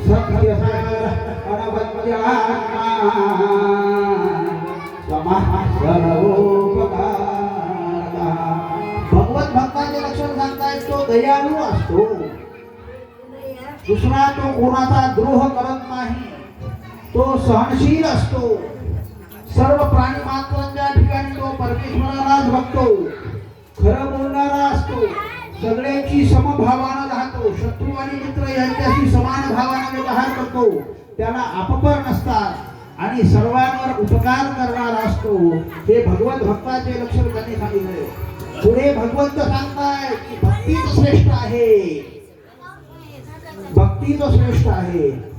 सत्यसार अनवद्यात्मा समः सर्वोपकारकः. भगवत भक्ताचे लक्षण सांगतायत तो दयाळू असतो. दुसरा तो कोणाचा द्रोह करत नाही. तो सहनशील असतो. सर्व प्राणी मात्रांच्या ठिकाणी तो परमेश्वरालाच बघतो. खरं बोलणारा असतो. सगळ्यांची समभावानं राहतो. शत्रू आणि मित्र यांच्याशी समान भावाने व्यवहार करतो. त्याला अपपर नसतात आणि सर्वांवर उपकार करणारा असतो. हे भगवत भक्ताचे लक्षण त्यांनी सांगितले. पुढे भगवंत सांगताय की भक्तीच श्रेष्ठ आहे. भक्तीच श्रेष्ठ आहे.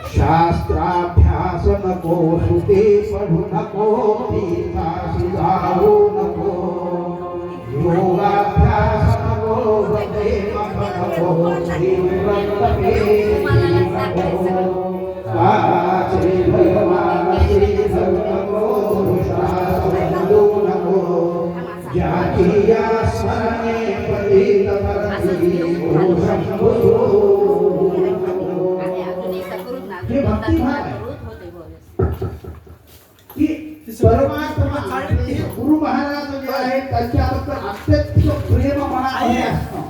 शास्त्राभ्यास नको, श्रुती पढू नको, तीर्थासी जाऊ नको, योगाभ्यास नको, प्रेम नको, तीव्रत नको, वाचे भयमानसी नको, शास्त्र नको, ज्याची या स्मरणे पतित परती भूषण हे भक्ती भाग आहे की परमात्मा गुरु महाराज जे आहेत त्यांच्याबद्दल अत्यंत प्रेम मनामध्ये असतं.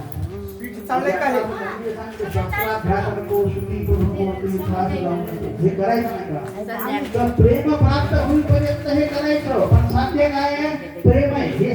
हे करायचं नाही का? तर प्रेम प्राप्त होईपर्यंत हे करायचं. पण साध्य काय आहे? प्रेम आहे. हे